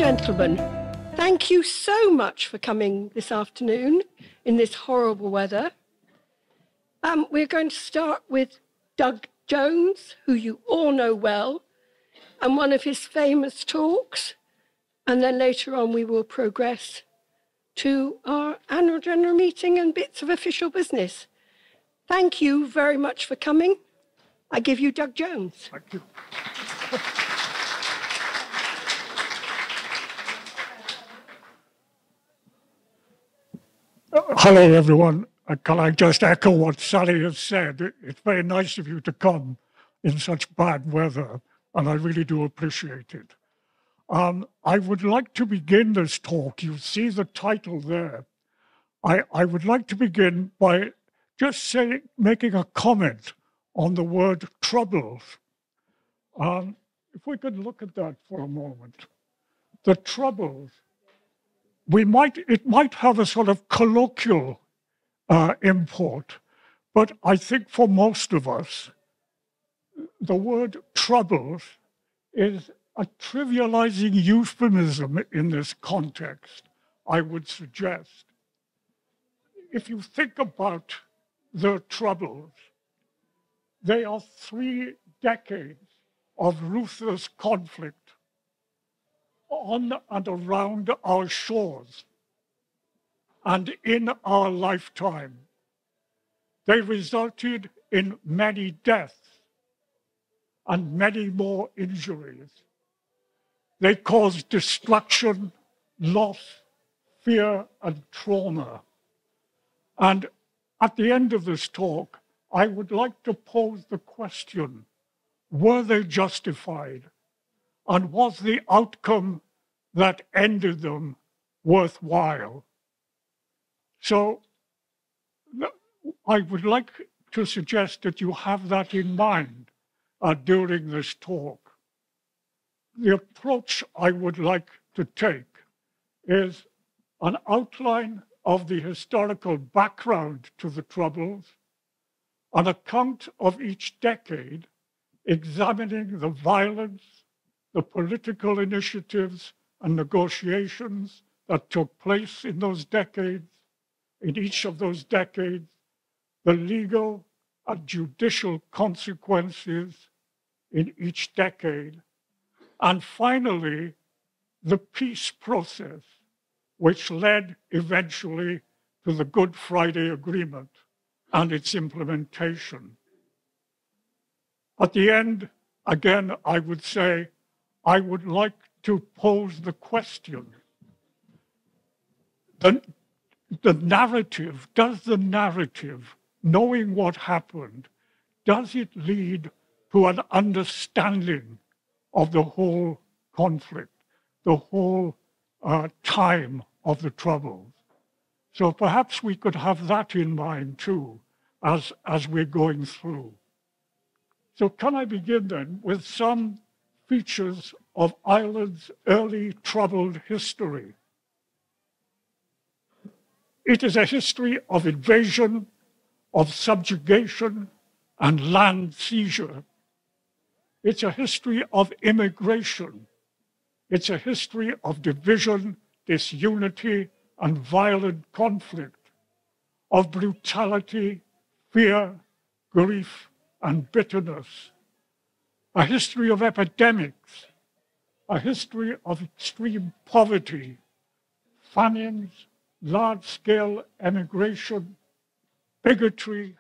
gentlemen, thank you so much for coming this afternoon in this horrible weather. We're going to start with Doug Jones, who you all know well, and one of his famous talks. And then later on, we will progress to our annual general meeting and bits of official business. Thank you very much for coming. I give you Doug Jones. Thank you. Hello, everyone. Can I just echo what Sally has said? It's very nice of you to come in such bad weather, and I really do appreciate it. I would like to begin this talk. You see the title there. I would like to begin by just making a comment on the word troubles. If we could look at that for a moment. The troubles, it might have a sort of colloquial import, but I think for most of us, the word troubles is a trivializing euphemism in this context, I would suggest. If you think about the troubles, they are 3 decades of ruthless conflict on and around our shores and in our lifetime. They resulted in many deaths and many more injuries. They caused destruction, loss, fear, and trauma. And at the end of this talk, I would like to pose the question, were they justified? And was the outcome that ended them worthwhile? So I would like to suggest that you have that in mind during this talk. The approach I would like to take is an outline of the historical background to the Troubles, an account of each decade, examining the violence, the political initiatives and negotiations that took place in those decades, in each of those decades, the legal and judicial consequences in each decade, and finally, the peace process, which led eventually to the Good Friday Agreement and its implementation. At the end, again, I would say, I would like to pose the question, the narrative, does the narrative, knowing what happened, does it lead to an understanding of the whole conflict, the whole time of the Troubles? So perhaps we could have that in mind too, as we're going through. So can I begin then with some features of Ireland's early troubled history? It is a history of invasion, of subjugation, and land seizure. It's a history of immigration. It's a history of division, disunity, and violent conflict, of brutality, fear, grief, and bitterness. A history of epidemics, a history of extreme poverty, famines, large-scale emigration, bigotry,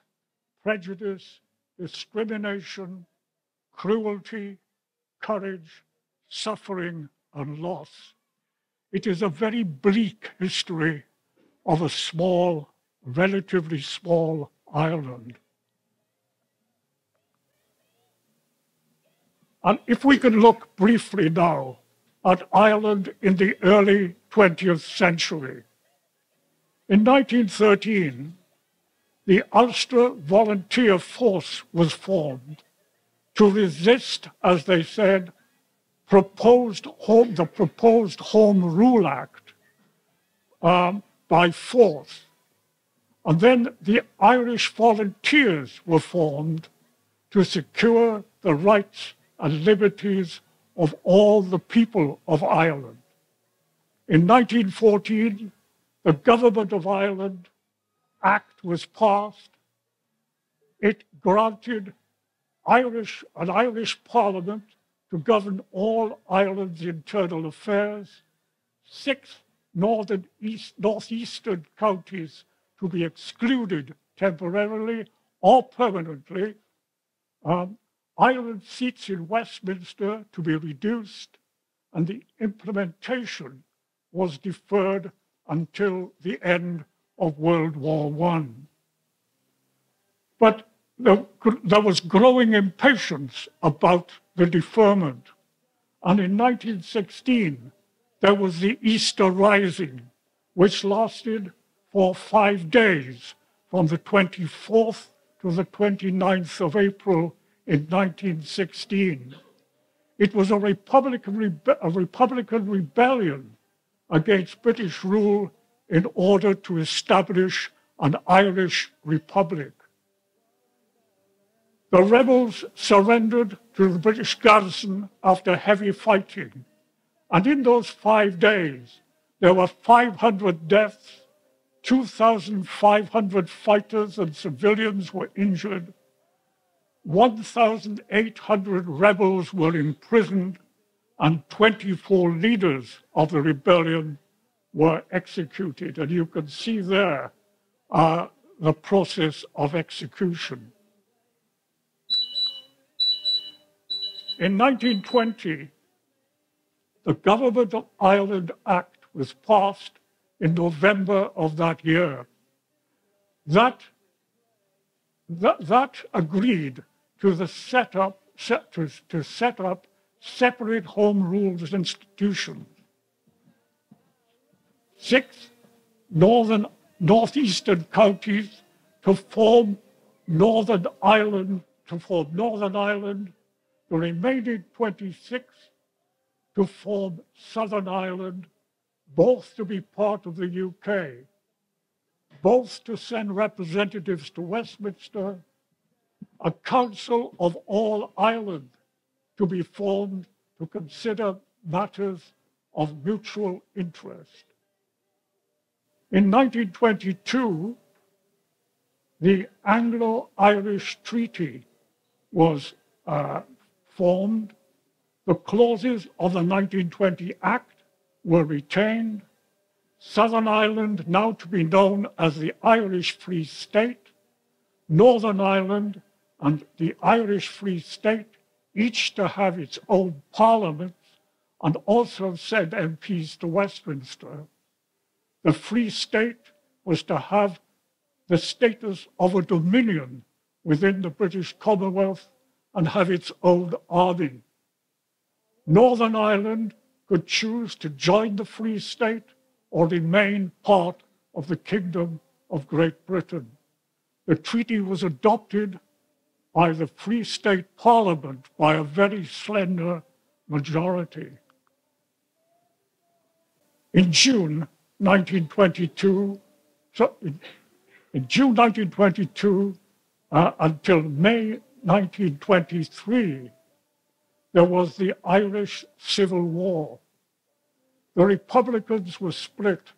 prejudice, discrimination, cruelty, courage, suffering, and loss. It is a very bleak history of a small, relatively small Ireland. And if we can look briefly now at Ireland in the early 20th century. In 1913, the Ulster Volunteer Force was formed to resist, as they said, the proposed Home Rule Act by force. And then the Irish Volunteers were formed to secure the rights and liberties of all the people of Ireland. In 1914, the Government of Ireland Act was passed. It granted an Irish Parliament to govern all Ireland's internal affairs, 6 northeastern counties to be excluded temporarily or permanently, Ireland's seats in Westminster to be reduced, and the implementation was deferred until the end of World War I. But there was growing impatience about the deferment. And in 1916, there was the Easter Rising, which lasted for 5 days, from the 24th to the 29th of April in 1916. It was a Republican rebellion against British rule in order to establish an Irish Republic. The rebels surrendered to the British garrison after heavy fighting. And in those 5 days, there were 500 deaths, 2,500 fighters and civilians were injured, 1,800 rebels were imprisoned, and 24 leaders of the rebellion were executed. And you can see there the process of execution. In 1920, the Government of Ireland Act was passed in November of that year. That agreed to set up separate Home Rules institutions. 6 northeastern counties to form Northern Ireland, the remaining 26 to form Southern Ireland, both to be part of the UK, both to send representatives to Westminster, a Council of All Ireland to be formed to consider matters of mutual interest. In 1922, the Anglo-Irish Treaty was formed. The clauses of the 1920 Act were retained. Southern Ireland, now to be known as the Irish Free State, Northern Ireland and the Irish Free State, each to have its own parliaments and also send MPs to Westminster. The Free State was to have the status of a dominion within the British Commonwealth and have its own army. Northern Ireland could choose to join the Free State or remain part of the Kingdom of Great Britain. The treaty was adopted by the Free State Parliament by a very slender majority. In June 1922, until May 1923, there was the Irish Civil War. The Republicans were split.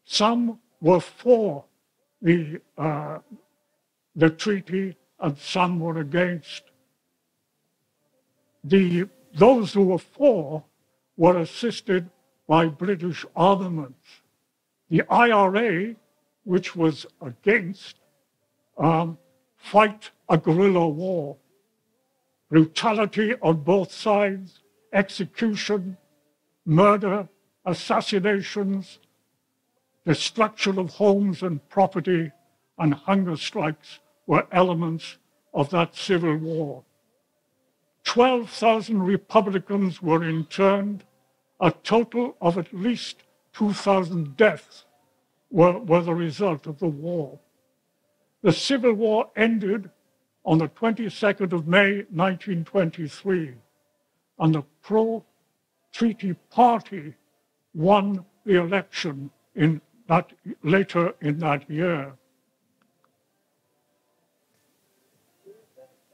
Some were for the treaty and some were against. Those who were for were assisted by British armaments. The IRA, which was against, fight a guerrilla war. Brutality on both sides, execution, murder, assassinations, destruction of homes and property, and hunger strikes were elements of that civil war. 12,000 Republicans were interned. A total of at least 2,000 deaths were the result of the war. The Civil War ended on the 22nd of May, 1923, and the pro-treaty party won the election later in that year.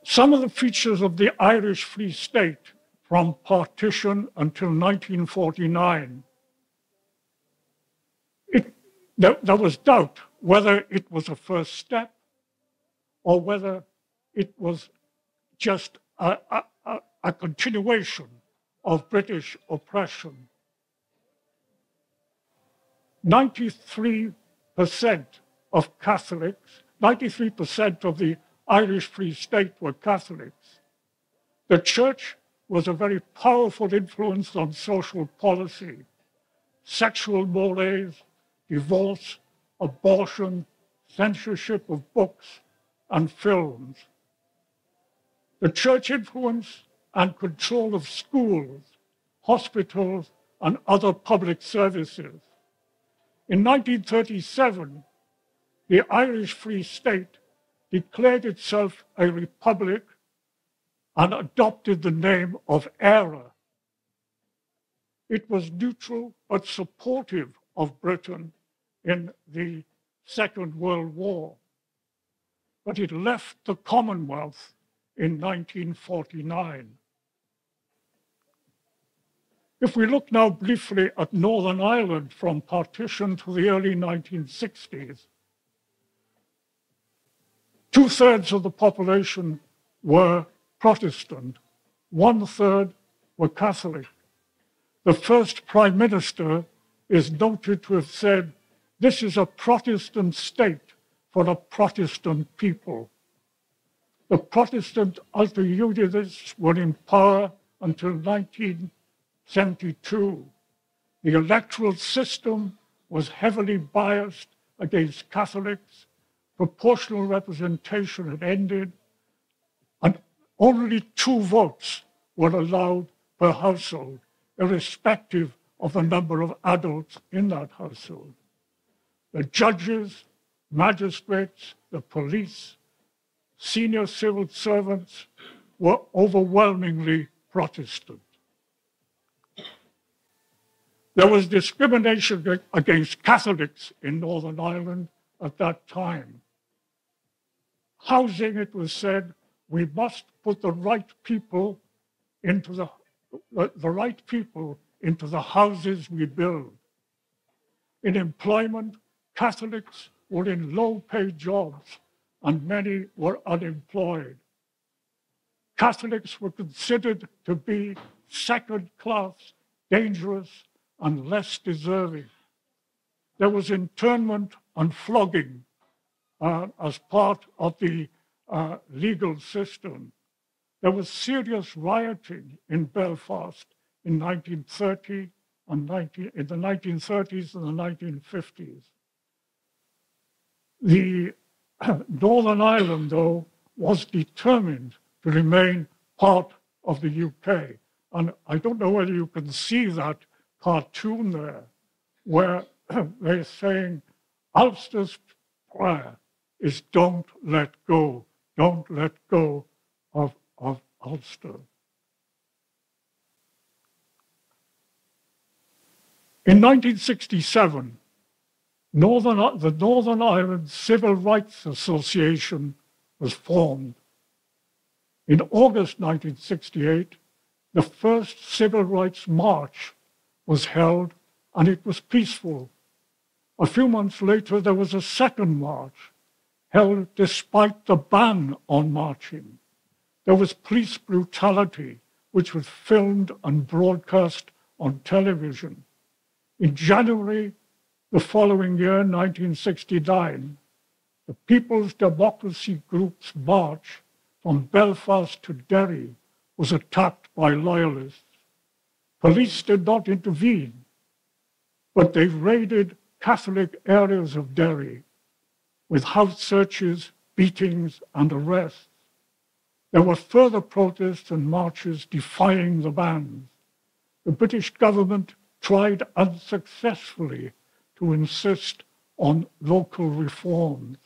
Some of the features of the Irish Free State from partition until 1949. there was doubt whether it was a first step or whether it was just a continuation of British oppression. 93% of Catholics, 93% of the Irish Free State were Catholics. The church was a very powerful influence on social policy, sexual mores, divorce, abortion, censorship of books and films. The church influence and control of schools, hospitals, and other public services. In 1937, the Irish Free State declared itself a republic and adopted the name of Éire. It was neutral but supportive of Britain in the Second World War, but it left the Commonwealth in 1949. If we look now briefly at Northern Ireland from partition to the early 1960s, 2/3 of the population were Protestant, 1/3 were Catholic. The first Prime Minister is noted to have said, "This is a Protestant state for a Protestant people." The Protestant ultra-unionists were in power until 1972. The electoral system was heavily biased against Catholics. Proportional representation had ended, and only 2 votes were allowed per household, irrespective of the number of adults in that household. The judges, magistrates, the police, senior civil servants were overwhelmingly Protestant. There was discrimination against Catholics in Northern Ireland at that time. Housing, it was said, we must put the right people into the houses we build. In employment, Catholics were in low-paid jobs and many were unemployed. Catholics were considered to be second-class, dangerous, and less deserving. There was internment and flogging as part of the legal system. There was serious rioting in Belfast in 1930 and in the 1930s and the 1950s. The Northern Ireland, though, was determined to remain part of the UK. And I don't know whether you can see that cartoon there, where they're saying Ulster's prayer is don't let go of Ulster. In 1967, the Northern Ireland Civil Rights Association was formed. In August 1968, the first Civil Rights March was held, and it was peaceful. A few months later, there was a second march held despite the ban on marching. There was police brutality, which was filmed and broadcast on television. In January the following year, 1969, the People's Democracy Group's march from Belfast to Derry was attacked by loyalists. Police did not intervene, but they raided Catholic areas of Derry with house searches, beatings, and arrests. There were further protests and marches defying the bans. The British government tried unsuccessfully to insist on local reforms.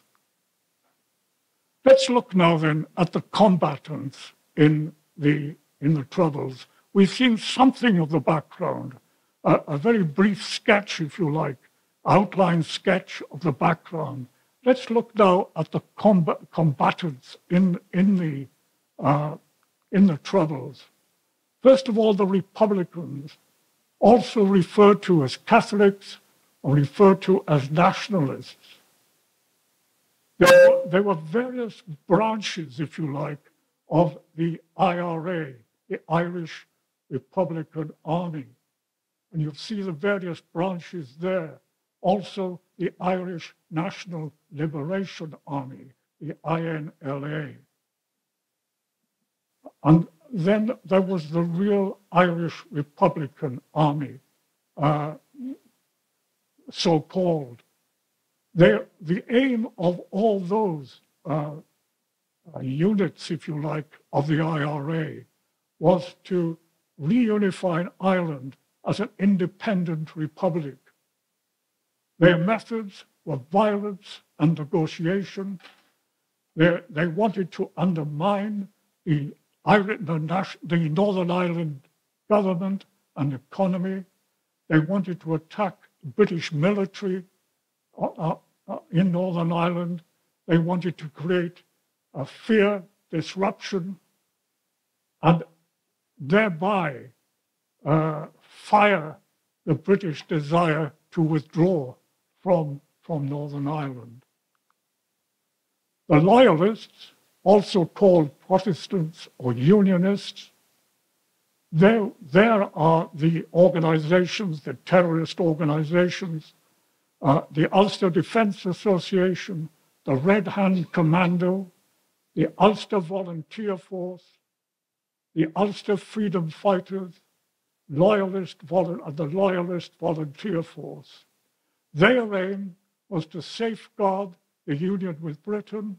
Let's look now then at the combatants in the Troubles. We've seen something of the background, a very brief sketch, if you like, outline sketch of the background. Let's look now at the combatants in the Troubles. First of all, the Republicans, also referred to as Catholics, are referred to as nationalists. There were various branches, if you like, of the IRA, the Irish Republican Army. And you'll see the various branches there. Also, the Irish National Liberation Army, the INLA. And then there was the real Irish Republican Army, so-called. The aim of all those units, if you like, of the IRA was to reunify Ireland as an independent republic. Their methods were violence and negotiation. They wanted to undermine the Northern Ireland government and economy. They wanted to attack the British military in Northern Ireland. They wanted to create a fear, disruption, and thereby fire the British desire to withdraw from Northern Ireland. The Loyalists, also called Protestants or Unionists, there are the organizations, the terrorist organizations, the Ulster Defence Association, the Red Hand Commando, the Ulster Volunteer Force, the Ulster Freedom Fighters, the Loyalist Volunteer Force. Their aim was to safeguard the union with Britain,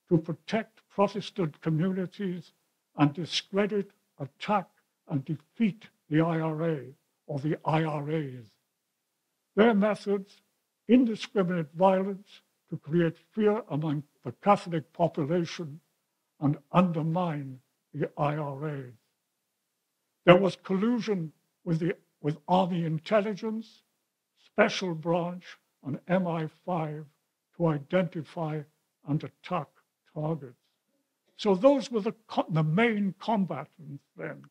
to protect Protestant communities, and discredit, attack, and defeat the IRA or the IRAs. Their methods: indiscriminate violence to create fear among the Catholic population and undermine the IRAs. There was collusion with Army Intelligence, Special Branch, and MI5 to identify and attack targets. So those were the main combatants then,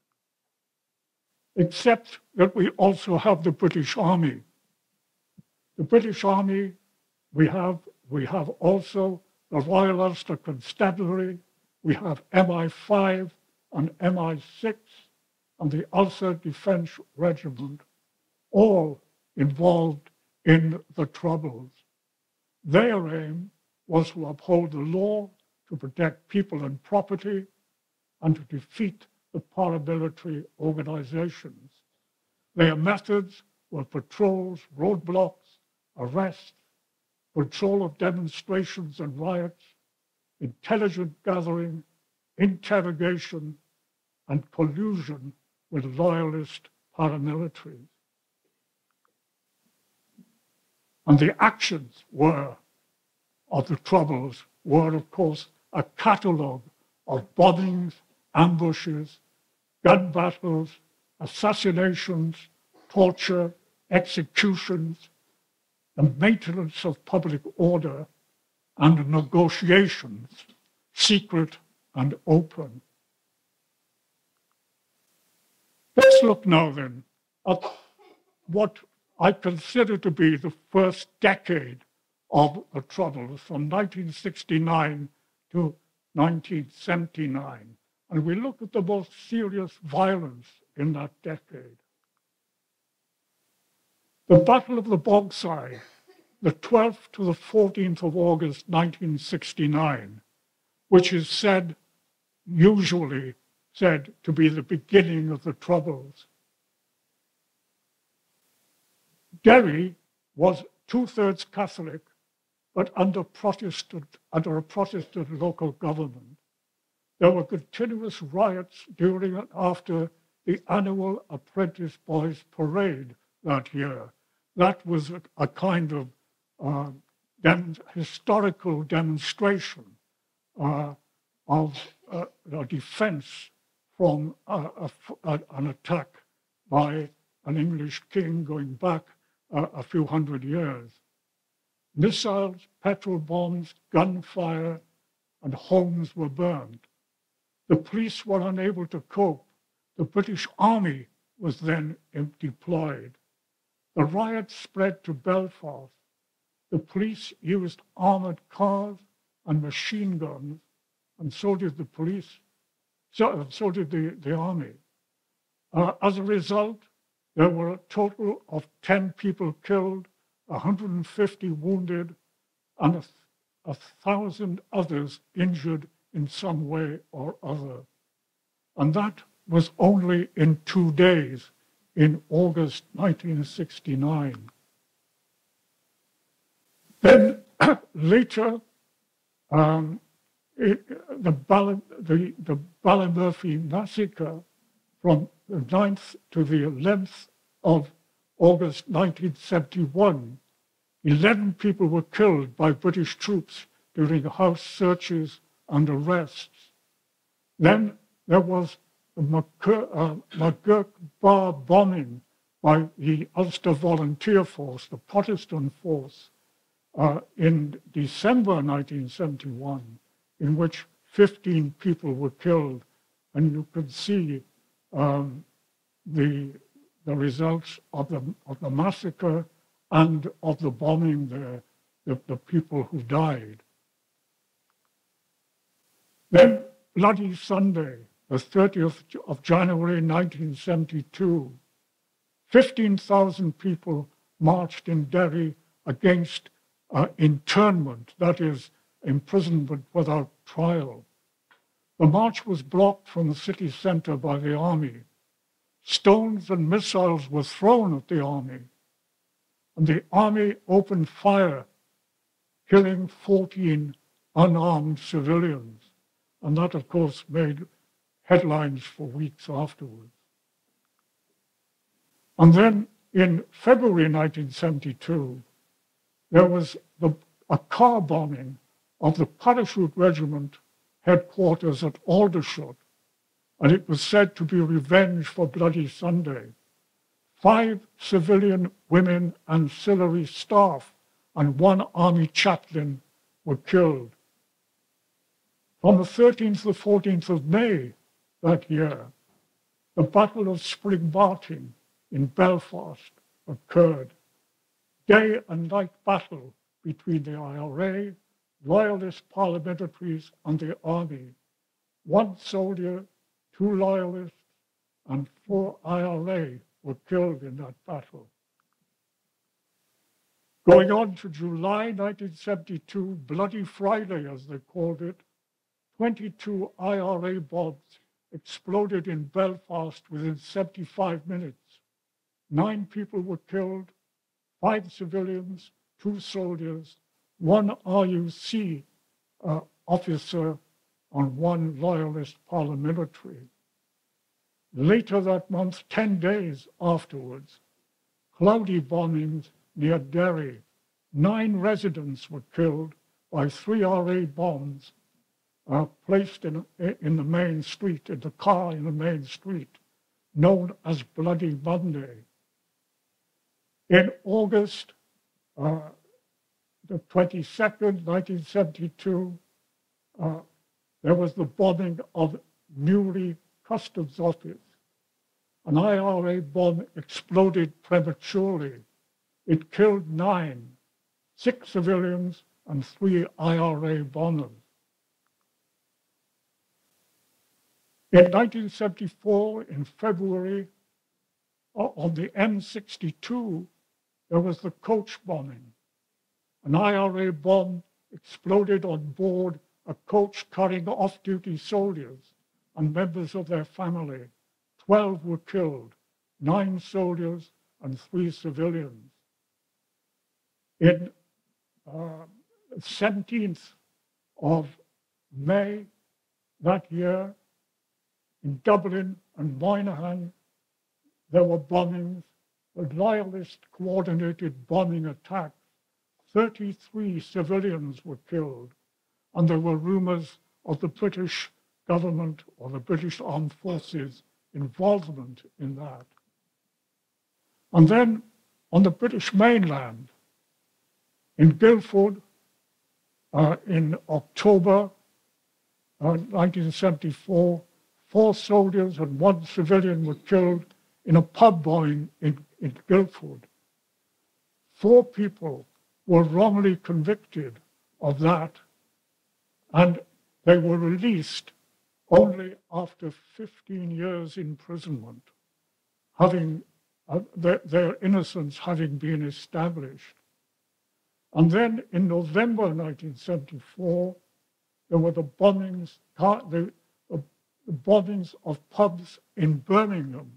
except that we also have the British Army. The British Army, we have also the Royal Ulster Constabulary, we have MI5 and MI6, and the Ulster Defence Regiment, all involved in the Troubles. Their aim was to uphold the law, to protect people and property, and to defeat the paramilitary organizations. Their methods were patrols, roadblocks, arrests, control of demonstrations and riots, intelligence gathering, interrogation, and collusion with loyalist paramilitaries. And the actions of the Troubles were, of course, a catalogue of bombings, ambushes, gun battles, assassinations, torture, executions, the maintenance of public order, and negotiations, secret and open. Let's look now then at what I consider to be the first decade of the Troubles, from 1969 to 1979. And we look at the most serious violence in that decade. The Battle of the Bogside, the 12th to the 14th of August 1969, which is usually said to be the beginning of the Troubles. Derry was two-thirds Catholic, but under a Protestant local government. There were continuous riots during and after the annual Apprentice Boys Parade that year. That was a kind of historical demonstration of a defense from an attack by an English king going back a few hundred years. Missiles, petrol bombs, gunfire, and homes were burned. The police were unable to cope. The British Army was then deployed. The riot spread to Belfast. The police used armored cars and machine guns, and so did the police, so did the army. As a result, there were a total of 10 people killed, 150 wounded, and 1,000 others injured in some way or other. And that was only in 2 days, in August 1969. Then later, the Ballymurphy massacre from the 9th to the 11th of August 1971, 11 people were killed by British troops during house searches and arrests. Then there was the McGurk Bar bombing by the Ulster Volunteer Force, the Protestant force, in December 1971, in which 15 people were killed. And you could see the results of the massacre and of the bombing there, the people who died. Then Bloody Sunday, the 30th of January 1972, 15,000 people marched in Derry against internment, that is, imprisonment without trial. The march was blocked from the city centre by the army. Stones and missiles were thrown at the army, and the army opened fire, killing 14 unarmed civilians. And that, of course, made headlines for weeks afterwards. And then in February 1972, there was a car bombing of the Parachute Regiment headquarters at Aldershot, and it was said to be revenge for Bloody Sunday. 5 civilian women ancillary staff and 1 army chaplain were killed. On the 13th to the 14th of May that year, the Battle of Spring Martin in Belfast occurred. Day and night battle between the IRA, Loyalist paramilitaries, and the army. 1 soldier, 2 Loyalists, and 4 IRA were killed in that battle. Going on to July 1972, Bloody Friday, as they called it, 22 IRA bombs exploded in Belfast within 75 minutes. 9 people were killed, 5 civilians, 2 soldiers, 1 RUC officer, and 1 Loyalist paramilitary. Later that month, 10 days afterwards, cloudy bombings near Derry. 9 residents were killed by 3 RA bombs placed in the main street, in the car in the main street, known as Bloody Monday. In August the 22nd, 1972, there was the bombing of Newry Customs Office. An IRA bomb exploded prematurely. It killed 9, 6 civilians and 3 IRA bombers. In 1974, in February, on the M62, there was the coach bombing. An IRA bomb exploded on board a coach carrying off-duty soldiers and members of their family. 12 were killed, 9 soldiers and 3 civilians. In the 17th of May that year, in Dublin and Moynihan, there were bombings, the Loyalist coordinated bombing attacks. 33 civilians were killed, and there were rumors of the British government or the British Armed Forces involvement in that. And then on the British mainland, in Guildford, in October 1974, 4 soldiers and 1 civilian were killed in a pub bombing in Guildford. 4 people were wrongly convicted of that, and they were released only after 15 years imprisonment, having their innocence having been established. And then in November 1974, there were the bombings of pubs in Birmingham.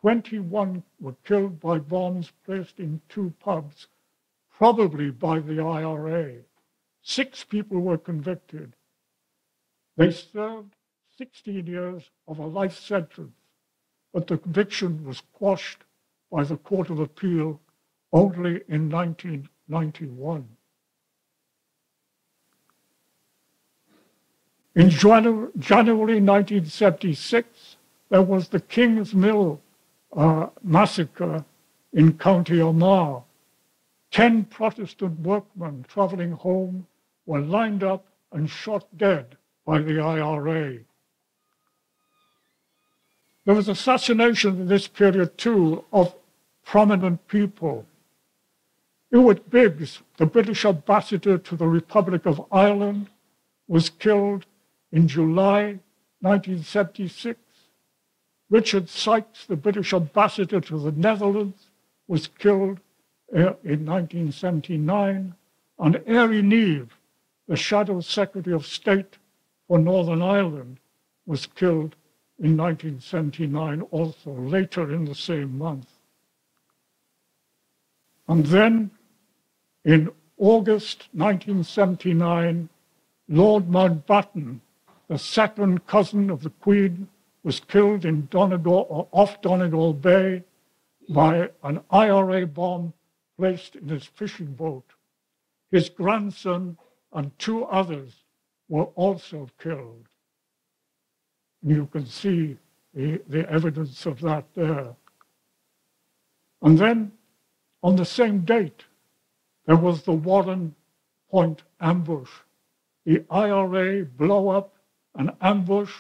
21 were killed by bombs placed in 2 pubs, probably by the IRA. 6 people were convicted. They served 16 years of a life sentence, but the conviction was quashed by the Court of Appeal only in 1991. In January 1976, there was the King's Mill massacre in County Armagh. 10 Protestant workmen traveling home were lined up and shot dead by the IRA. There was assassination in this period too of prominent people. Ewart Biggs, the British ambassador to the Republic of Ireland, was killed in July 1976. Richard Sykes, the British ambassador to the Netherlands, was killed in 1979. And Airey Neave, the Shadow Secretary of State for Northern Ireland, was killed in 1979, also later in the same month. And then in August 1979, Lord Mountbatten, the second cousin of the Queen, was killed in off Donegal Bay by an IRA bomb placed in his fishing boat. His grandson and 2 others were also killed. You can see the evidence of that there. And then on the same date, there was the Warren Point ambush. The IRA blow up an ambush,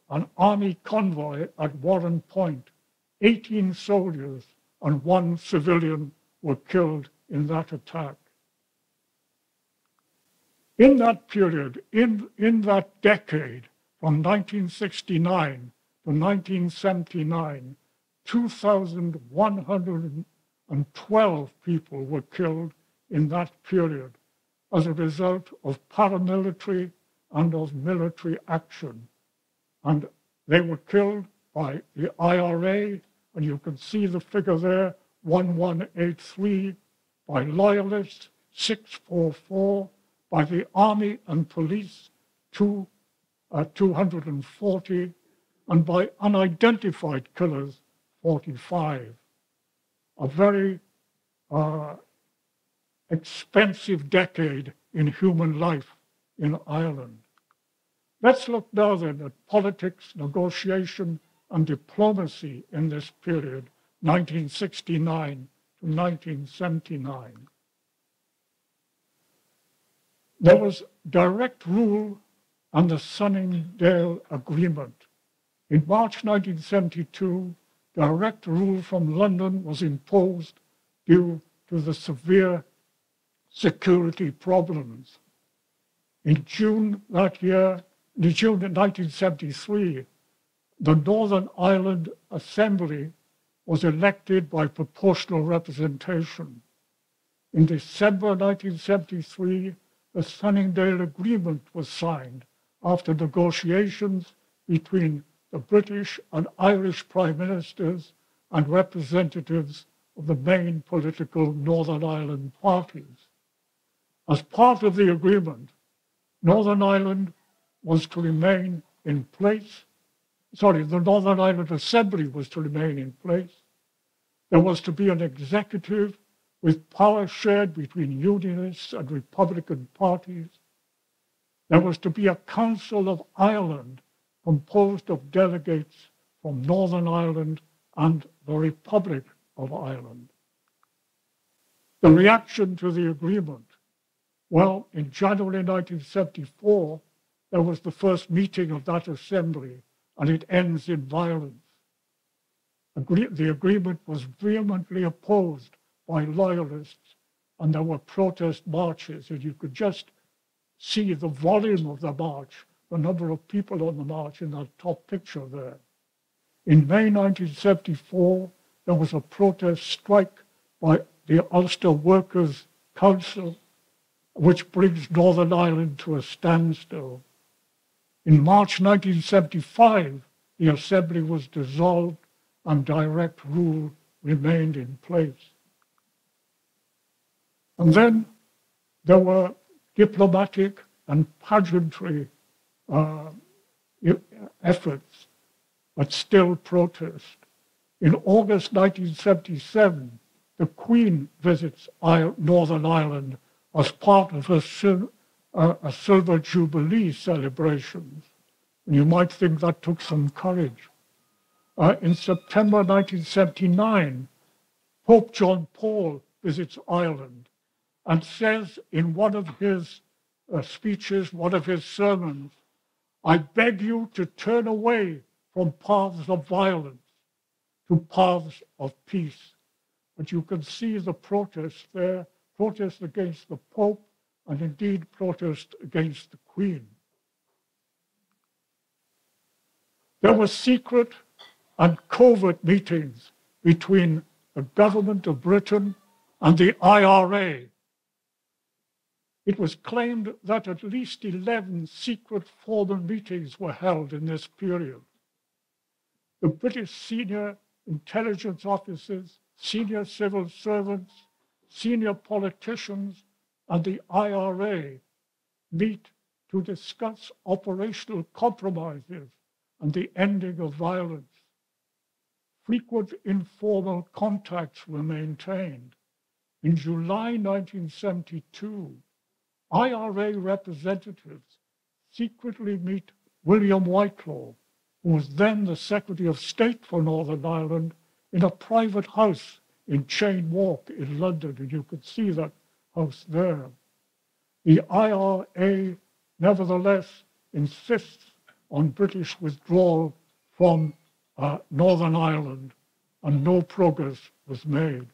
an army convoy at Warren Point. 18 soldiers and 1 civilian were killed in that attack. In that period, in that decade, from 1969 to 1979, 2,112 people were killed in that period as a result of paramilitary and of military action. And they were killed by the IRA, and you can see the figure there, 1183, by loyalists, 644, by the army and police, 240, and by unidentified killers, 45. A very expensive decade in human life in Ireland. Let's look now then at politics, negotiation, and diplomacy in this period, 1969 to 1979. There was direct rule on the Sunningdale Agreement. In March 1972, direct rule from London was imposed due to the severe security problems. In June that year, in June 1973, the Northern Ireland Assembly was elected by proportional representation. In December 1973, the Sunningdale Agreement was signed after negotiations between the British and Irish Prime Ministers and representatives of the main political Northern Ireland parties. As part of the agreement, Northern Ireland was to remain in place. The Northern Ireland Assembly was to remain in place. There was to be an executive with power shared between Unionists and Republican parties. There was to be a Council of Ireland composed of delegates from Northern Ireland and the Republic of Ireland. The reaction to the agreement. Well, in January 1974, there was the first meeting of that assembly, and it ends in violence. The agreement was vehemently opposed by loyalists, and there were protest marches, and you could just see the volume of the march, the number of people on the march in that top picture there. In May 1974, there was a protest strike by the Ulster Workers' Council, which brings Northern Ireland to a standstill. In March 1975, the Assembly was dissolved and direct rule remained in place. And then there were diplomatic and pageantry efforts, but still protest. In August 1977, the Queen visits Northern Ireland as part of a Silver Jubilee celebrations. And you might think that took some courage. In September 1979, Pope John Paul visits Ireland and says in one of his speeches, one of his sermons, "I beg you to turn away from paths of violence to paths of peace." But you can see the protests there, protests against the Pope, and indeed protest against the Queen. There were secret and covert meetings between the government of Britain and the IRA. It was claimed that at least 11 secret formal meetings were held in this period. The British senior intelligence officers, senior civil servants, senior politicians, and the IRA meet to discuss operational compromises and the ending of violence. Frequent informal contacts were maintained. In July 1972, IRA representatives secretly meet William Whitelaw, who was then the Secretary of State for Northern Ireland, in a private house in Chain Walk in London, and you can see that house there. The IRA nevertheless insists on British withdrawal from Northern Ireland, and no progress was made.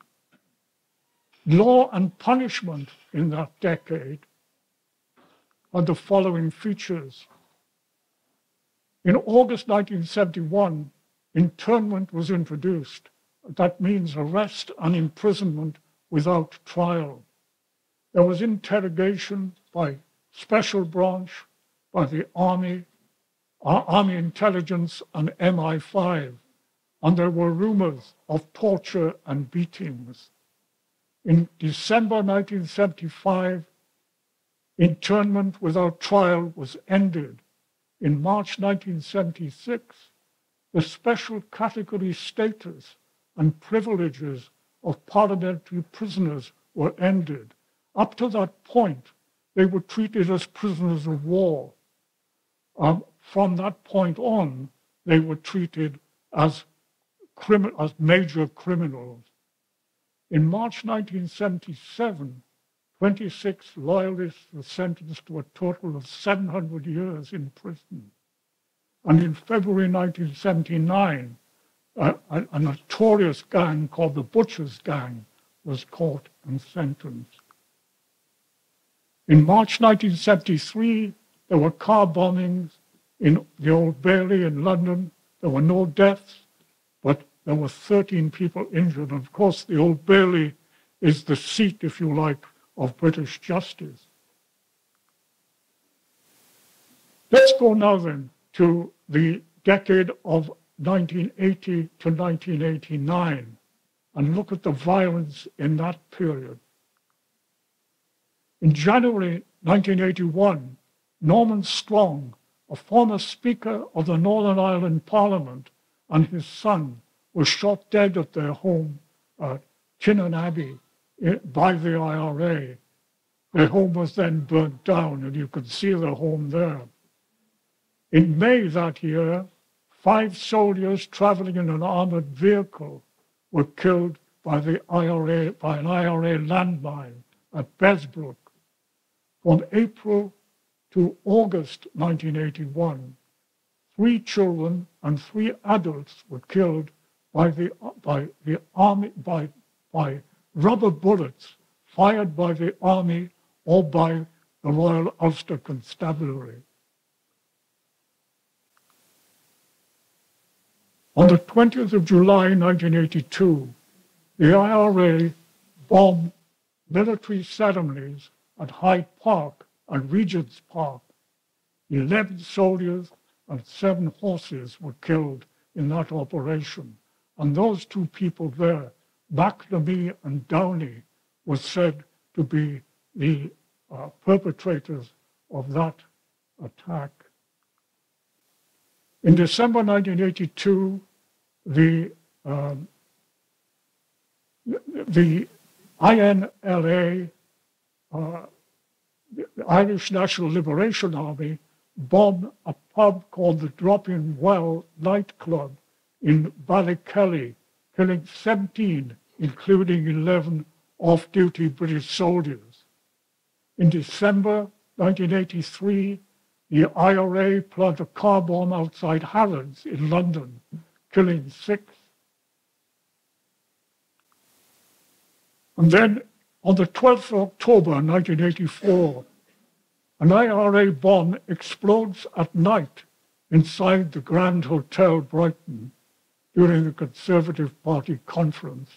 Law and punishment in that decade had the following features. In August 1971, internment was introduced. That means arrest and imprisonment without trial. There was interrogation by special branch, by the Army Intelligence and MI5, and there were rumors of torture and beatings. In December 1975, internment without trial was ended. In March 1976, the special category status and privileges of parliamentary prisoners were ended. Up to that point, they were treated as prisoners of war. From that point on, they were treated as major criminals. In March 1977, 26 loyalists were sentenced to a total of 700 years in prison. And in February 1979, a notorious gang called the Butchers' Gang was caught and sentenced. In March 1973, there were car bombings in the Old Bailey in London. There were no deaths, but there were 13 people injured. And of course, the Old Bailey is the seat, if you like, of British justice. Let's go now then to the decade of 1980 to 1989 and look at the violence in that period. In January 1981, Norman Strong, a former Speaker of the Northern Ireland Parliament, and his son were shot dead at their home at Kinnan Abbey by the IRA. Their home was then burnt down, and you can see their home there. In May that year, 5 soldiers traveling in an armored vehicle were killed by an IRA landmine at Besbrook. From April to August 1981, 3 children and 3 adults were killed by rubber bullets fired by the army or by the Royal Ulster Constabulary. On the 20th of July 1982, the IRA bombed military ceremonies at Hyde Park and Regent's Park. 11 soldiers and 7 horses were killed in that operation. And those 2 people there, McNamee and Downey, were said to be the perpetrators of that attack. In December 1982, the INLA, the Irish National Liberation Army, bombed a pub called the Drop-In Well nightclub in Ballykelly, killing 17, including 11 off-duty British soldiers. In December 1983, the IRA planted a car bomb outside Harrods in London, killing 6. And then on the 12th of October 1984, an IRA bomb explodes at night inside the Grand Hotel Brighton during the Conservative Party conference.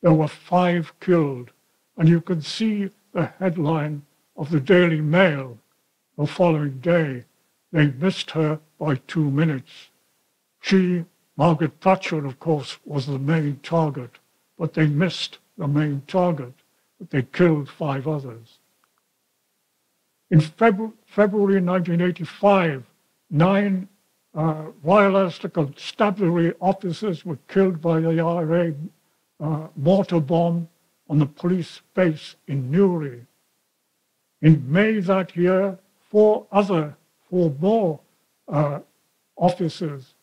There were 5 killed, and you can see the headline of the Daily Mail the following day. They missed her by 2 minutes. She, Margaret Thatcher, of course, was the main target, but they missed the main target, but they killed 5 others. In February 1985, 9 Royal Ulster Constabulary officers were killed by the IRA mortar bomb on the police base in Newry. In May that year, 4 more officers,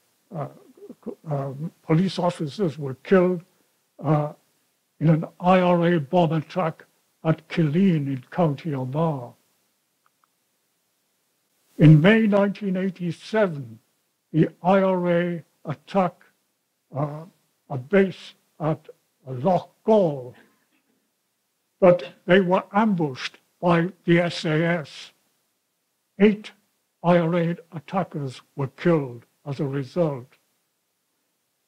police officers were killed in an IRA bomb attack at Killeen in County Armagh. In May 1987, the IRA attacked a base at Loch Gall, but they were ambushed by the SAS. 8 IRA attackers were killed as a result.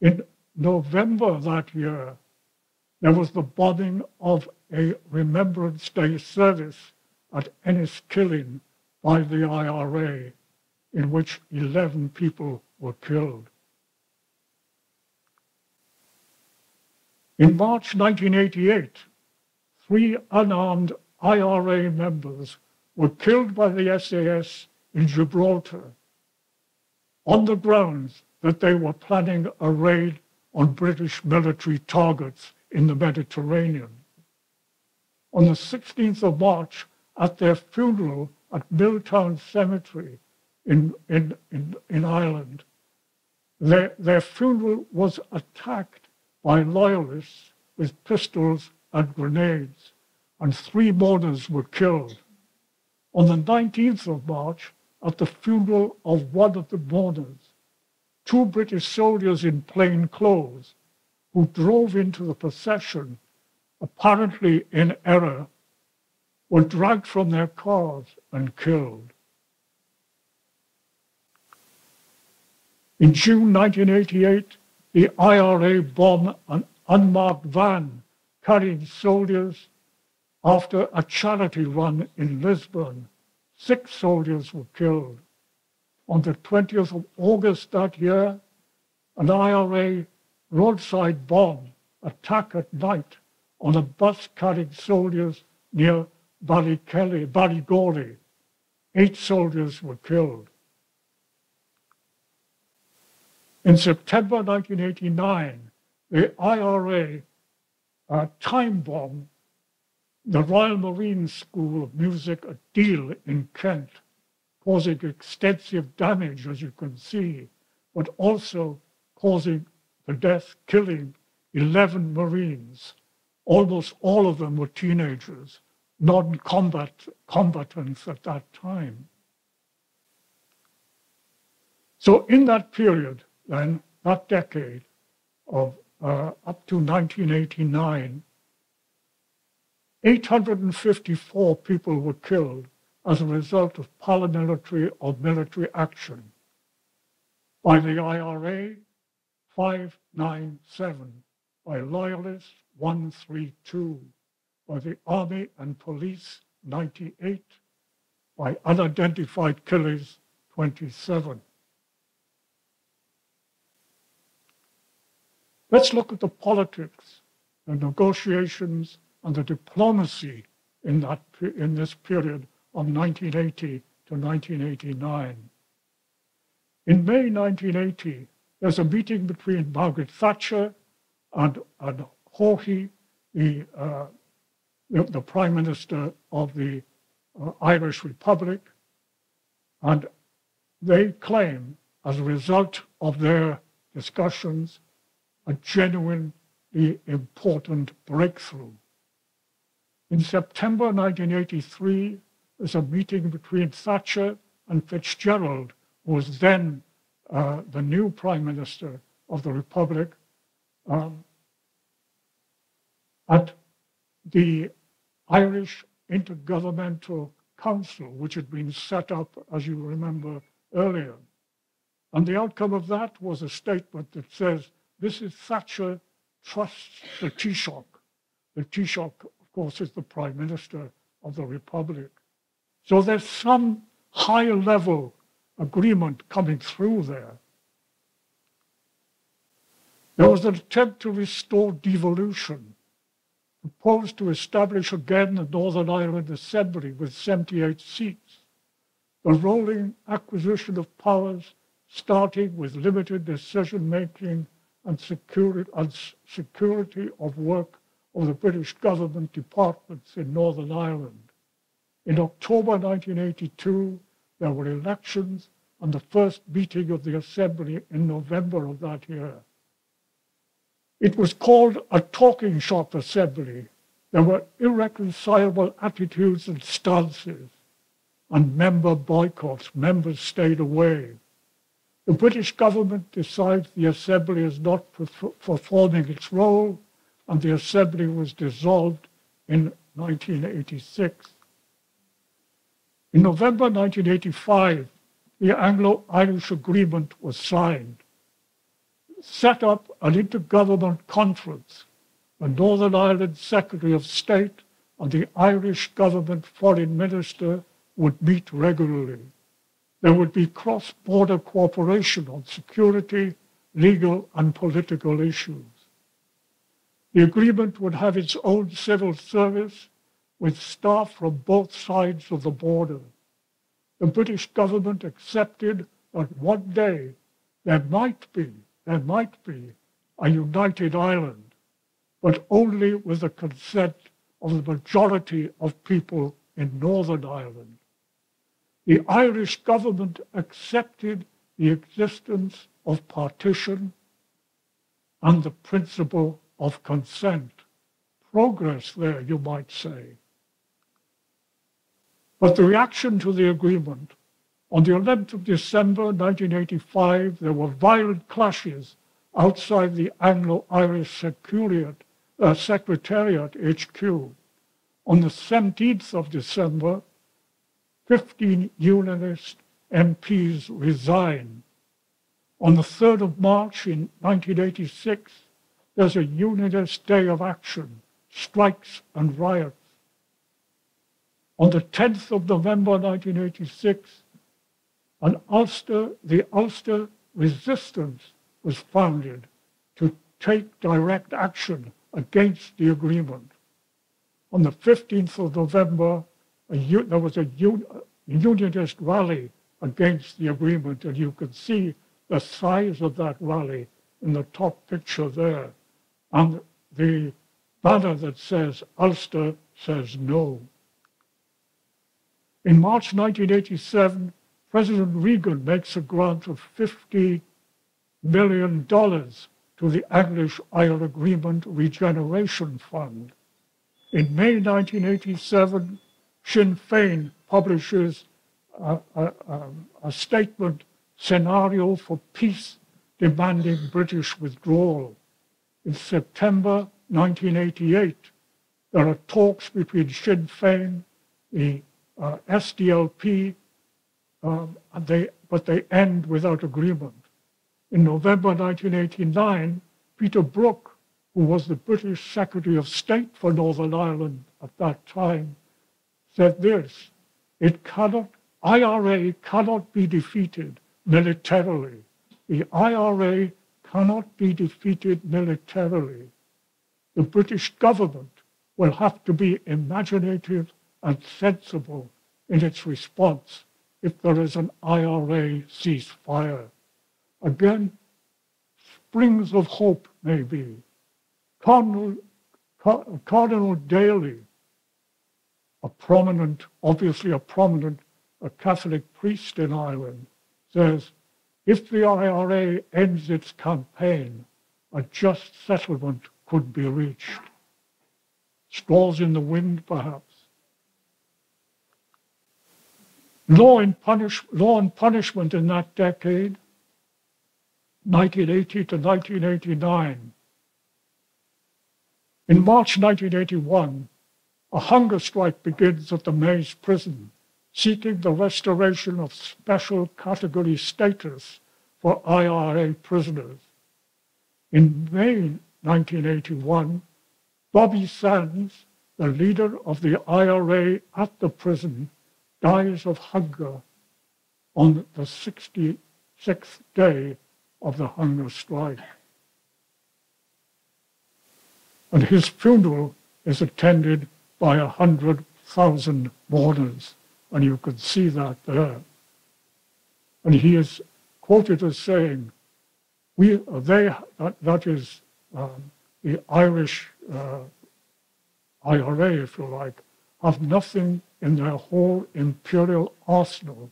In November that year, there was the bombing of a Remembrance Day service at Enniskillen by the IRA, in which 11 people were killed. In March 1988, 3 unarmed IRA members were killed by the SAS in Gibraltar on the grounds that they were planning a raid on British military targets in the Mediterranean. On the 16th of March, at their funeral at Milltown Cemetery in Ireland, their funeral was attacked by loyalists with pistols and grenades, and 3 mourners were killed. On the 19th of March, at the funeral of one of the mourners, 2 British soldiers in plain clothes who drove into the procession, apparently in error, were dragged from their cars and killed. In June 1988, the IRA bombed an unmarked van carrying soldiers after a charity run in Lisbon. 6 soldiers were killed. On the 20th of August that year, an IRA roadside bomb attack at night on a bus carrying soldiers near Ballygorry. 8 soldiers were killed. In September 1989, the IRA time bombed the Royal Marine School of Music at Deal in Kent, causing extensive damage, as you can see, but also causing the death, killing 11 Marines. Almost all of them were teenagers, non-combatants at that time. So in that period, then, that decade of up to 1989, 854 people were killed as a result of paramilitary or military action. By the IRA, 597. By loyalists, 132. By the army and police, 98. By unidentified killers, 27. Let's look at the politics, the negotiations, and the diplomacy in this period of 1980 to 1989. In May 1980, there's a meeting between Margaret Thatcher and Haughey, the Prime Minister of the Irish Republic, and they claim, as a result of their discussions, a genuinely important breakthrough. In September 1983, there's a meeting between Thatcher and Fitzgerald, who was then the new Prime Minister of the Republic, at the Irish Intergovernmental Council, which had been set up, as you remember, earlier. And the outcome of that was a statement that says, Mrs. Thatcher trusts the Taoiseach. The Taoiseach, of course, is the Prime Minister of the Republic. So there's some higher level agreement coming through there. There was an attempt to restore devolution, proposed to establish again the Northern Ireland Assembly with 78 seats, the rolling acquisition of powers starting with limited decision-making and security of work of the British government departments in Northern Ireland. In October 1982, there were elections and the first meeting of the Assembly in November of that year. It was called a talking shop assembly. There were irreconcilable attitudes and stances, and member boycotts. Members stayed away. The British government decides the Assembly is not performing its role, and the Assembly was dissolved in 1986. In November 1985, the Anglo-Irish Agreement was signed. Set up an intergovernment conference. The Northern Ireland Secretary of State and the Irish government foreign minister would meet regularly. There would be cross-border cooperation on security, legal, and political issues. The agreement would have its own civil service with staff from both sides of the border. The British government accepted that one day there might be a united Ireland, but only with the consent of the majority of people in Northern Ireland. The Irish government accepted the existence of partition and the principle of consent. Progress there, you might say. But the reaction to the agreement, on the 11th of December 1985, there were violent clashes outside the Anglo-Irish Secretariat HQ. On the 17th of December, 15 Unionist MPs resigned. On the 3rd of March in 1986, there's a Unionist Day of Action, strikes and riots. On the 10th of November 1986, the Ulster Resistance was founded to take direct action against the agreement. On the 15th of November, there was a Unionist rally against the agreement, and you can see the size of that rally in the top picture there, and the banner that says Ulster says no. In March 1987, President Reagan makes a grant of $50 million to the English-Irish Agreement Regeneration Fund. In May 1987, Sinn Féin publishes a statement, Scenario for Peace, demanding British withdrawal. In September 1988, There are talks between Sinn Féin, the SDLP, but they end without agreement. In November 1989, Peter Brooke, who was the British Secretary of State for Northern Ireland at that time, said this: IRA cannot be defeated militarily. The IRA cannot be defeated militarily. The British government will have to be imaginative and sensible in its response if there is an IRA ceasefire. Again, springs of hope maybe. Cardinal Daly, obviously a prominent Catholic priest in Ireland, says, if the IRA ends its campaign, a just settlement could be reached. Straws in the wind, perhaps. Law and punishment in that decade, 1980 to 1989. In March 1981, a hunger strike begins at the Maze prison, seeking the restoration of special category status for IRA prisoners. In May 1981, Bobby Sands, the leader of the IRA at the prison, dies of hunger on the 66th day of the hunger strike. And his funeral is attended by 100,000 mourners, and you can see that there. And he is quoted as saying, that is the Irish IRA, if you like, have nothing in their whole imperial arsenal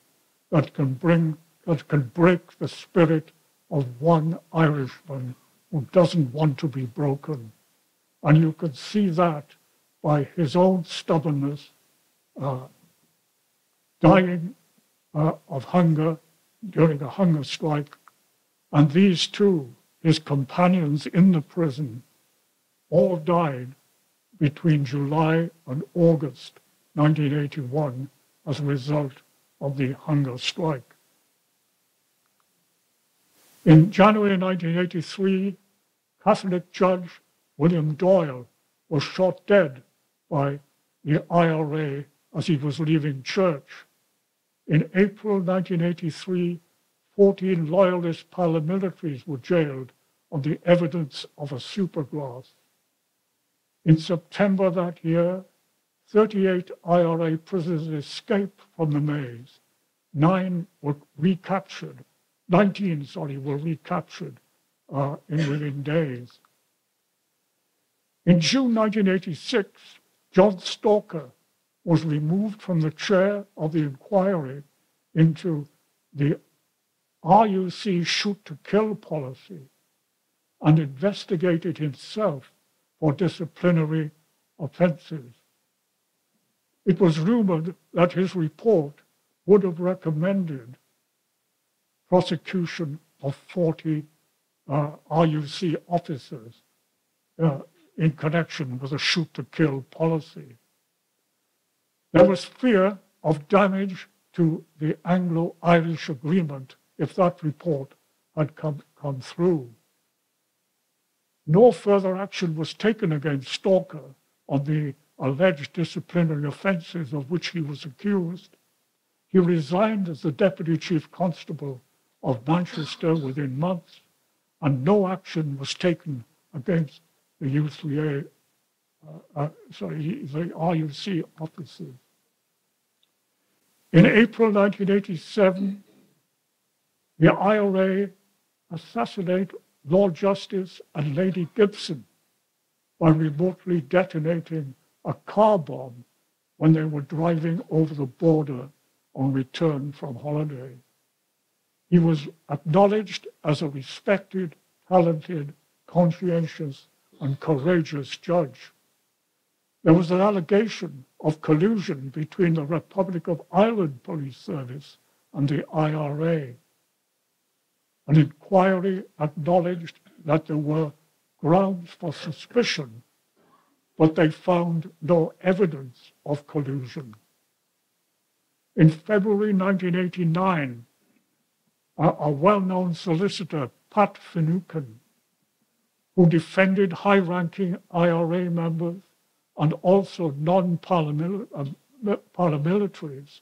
that can break the spirit of one Irishman who doesn't want to be broken. And you can see that by his own stubbornness, dying of hunger during a hunger strike. And these two, his companions in the prison, all died between July and August 1981 as a result of the hunger strike. In January 1983, Catholic judge William Doyle was shot dead by the IRA as he was leaving church. In April 1983, 14 loyalist paramilitaries were jailed on the evidence of a superglove. In September that year, 38 IRA prisoners escaped from the Maze. 19 were recaptured within days. In June 1986, John Stalker was removed from the chair of the inquiry into the RUC shoot-to-kill policy and investigated himself for disciplinary offenses. It was rumored that his report would have recommended prosecution of 40 RUC officers in connection with a shoot-to-kill policy. There was fear of damage to the Anglo-Irish agreement if that report had come through. No further action was taken against Stalker on the alleged disciplinary offences of which he was accused. He resigned as the Deputy Chief Constable of Manchester within months, and no action was taken against the RUC officers. In April 1987, the IRA assassinated Lord Justice and Lady Gibson by remotely detonating a car bomb when they were driving over the border on return from holiday. He was acknowledged as a respected, talented, conscientious, and courageous judge. There was an allegation of collusion between the Republic of Ireland Police Service and the IRA. An inquiry acknowledged that there were grounds for suspicion, but they found no evidence of collusion. In February 1989, a well-known solicitor, Pat Finucane, who defended high-ranking IRA members and also non-paramilitaries,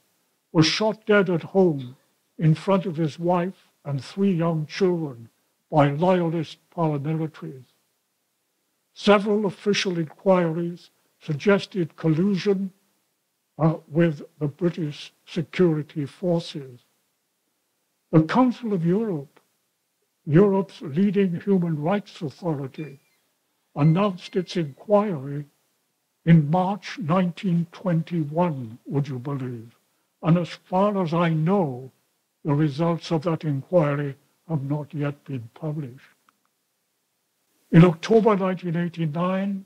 was shot dead at home in front of his wife and 3 young children by loyalist paramilitaries. Several official inquiries suggested collusion with the British security forces. The Council of Europe, Europe's leading human rights authority, announced its inquiry in March 1921, would you believe? And as far as I know, the results of that inquiry have not yet been published. In October 1989,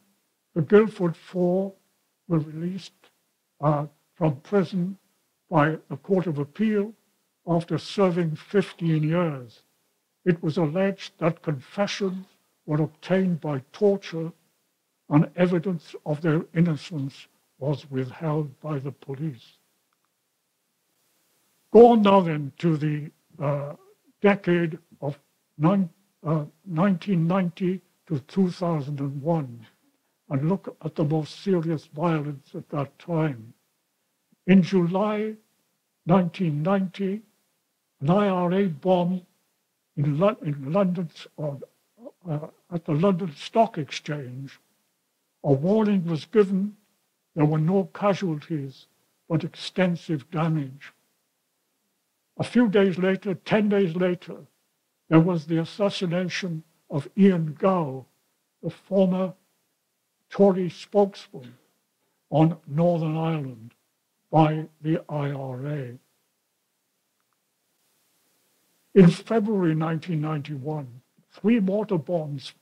the Guildford Four were released from prison by the Court of Appeal after serving 15 years. It was alleged that confessions were obtained by torture and evidence of their innocence was withheld by the police. Go on now then to the decade of 1990 to 2001 and look at the most serious violence at that time. In July 1990, an IRA bomb in London, at the London Stock Exchange, a warning was given. There were no casualties, but extensive damage. A few days later, 10 days later, there was the assassination of Ian Gow, the former Tory spokesman on Northern Ireland, by the IRA. In February 1991, 3 mortar bombs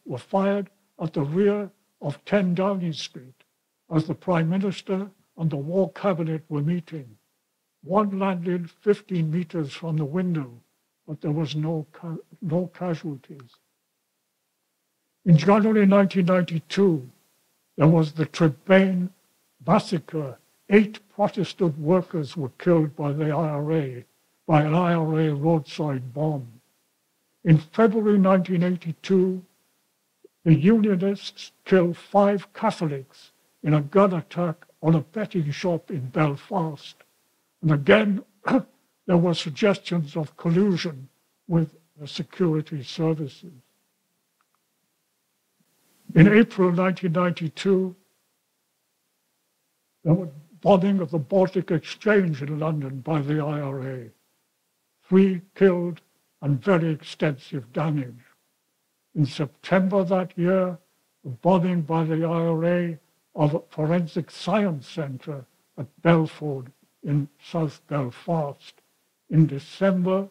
were fired at the rear of 10 Downing Street as the Prime Minister and the War Cabinet were meeting. One landed 15 meters from the window, but there was no casualties. In January 1992, there was the Trebayne massacre. 8 Protestant workers were killed by the IRA, by an IRA roadside bomb. In February 1982, the Unionists killed 5 Catholics in a gun attack on a betting shop in Belfast. And again, there were suggestions of collusion with the security services. In April 1992, there was bombing of the Baltic Exchange in London by the IRA. 3 killed and very extensive damage. In September that year, the bombing by the IRA of a forensic science centre at Belford in South Belfast. In December,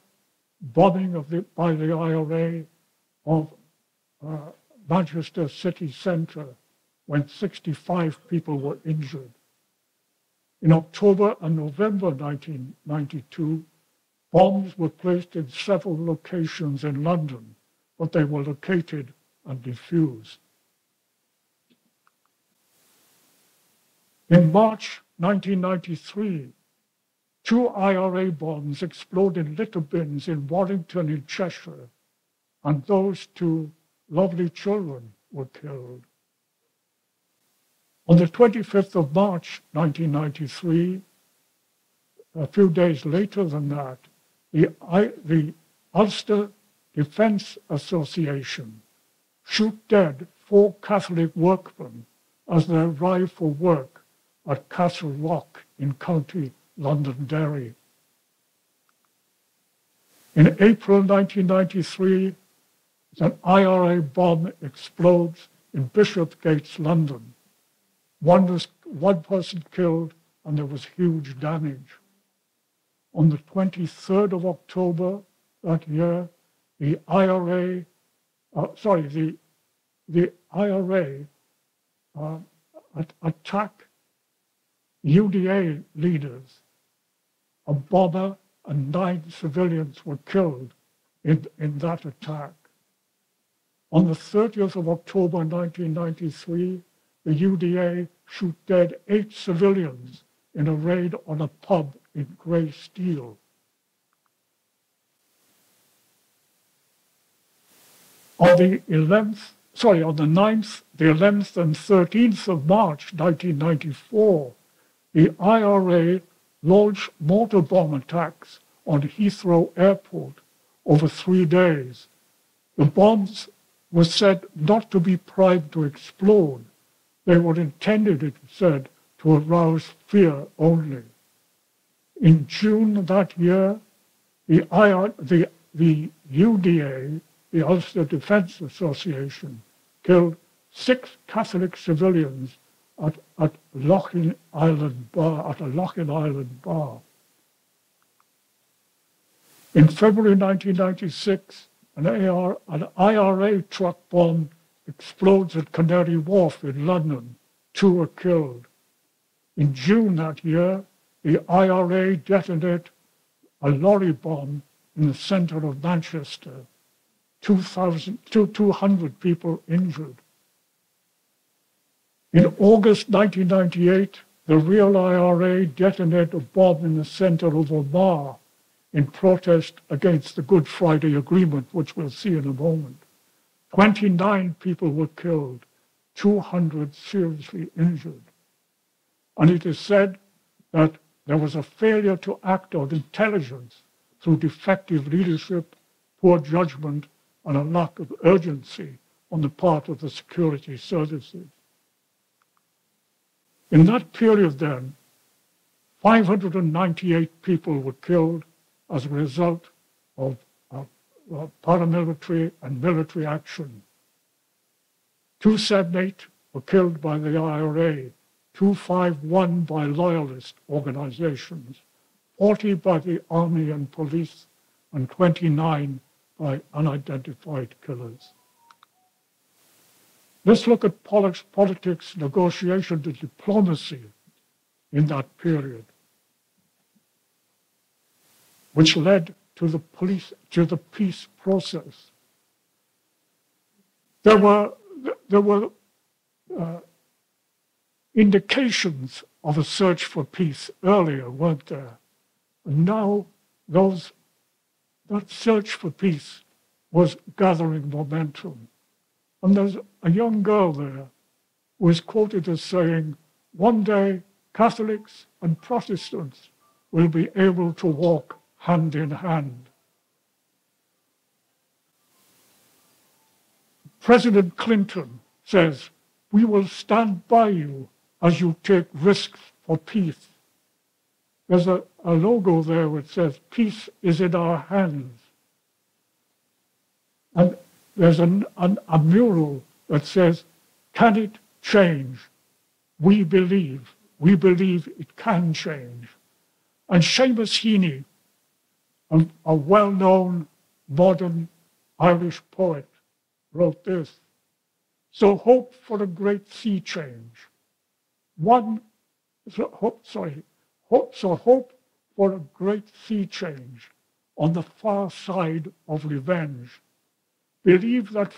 bombing by the IRA of Manchester city centre when 65 people were injured. In October and November 1992, bombs were placed in several locations in London, but they were located and defused. In March 1993, 2 IRA bombs exploded in litter bins in Warrington in Cheshire, and those 2 lovely children were killed. On the 25th of March 1993, a few days later than that, the Ulster Defence Association shoot dead 4 Catholic workmen as they arrived for work at Castle Rock in County Londonderry. In April 1993, an IRA bomb explodes in Bishopsgate, London. One person killed and there was huge damage. On the 23rd of October that year, the IRA attacked UDA leaders. A bomber and 9 civilians were killed in that attack. On the 30th of October 1993, the UDA shoot dead 8 civilians in a raid on a pub in Grey Steel. On the 9th, the 11th and 13th of March 1994, the IRA launched mortar bomb attacks on Heathrow Airport over 3 days. The bombs were said not to be primed to explode. They were intended, it said, to arouse fear only. In June that year, the UDA, the Ulster Defence Association, killed 6 Catholic civilians at Loughlin Island bar. In February 1996, an IRA truck bomb explodes at Canary Wharf in London. 2 were killed. In June that year, the IRA detonated a lorry bomb in the center of Manchester. 200 people injured. In August 1998, the real IRA detonated a bomb in the center of Omagh in protest against the Good Friday Agreement, which we'll see in a moment. 29 people were killed, 200 seriously injured. And it is said that there was a failure to act on intelligence through defective leadership, poor judgment, and a lack of urgency on the part of the security services. In that period then, 598 people were killed as a result of paramilitary and military action. 278 were killed by the IRA, 251 by loyalist organizations, 40 by the army and police, and 29 by unidentified killers. Let's look at politics, negotiation, and diplomacy in that period, which led to the peace process. There were indications of a search for peace earlier, weren't there? And now that search for peace was gathering momentum. And there's a young girl there who is quoted as saying, "One day Catholics and Protestants will be able to walk hand in hand." President Clinton says, "We will stand by you as you take risks for peace." There's a logo there which says, "Peace is in our hands." And there's a mural that says, "Can it change? We believe it can change." And Seamus Heaney, a well-known modern Irish poet, wrote this: "So hope for a great sea change. So hope for a great sea change on the far side of revenge. Believe that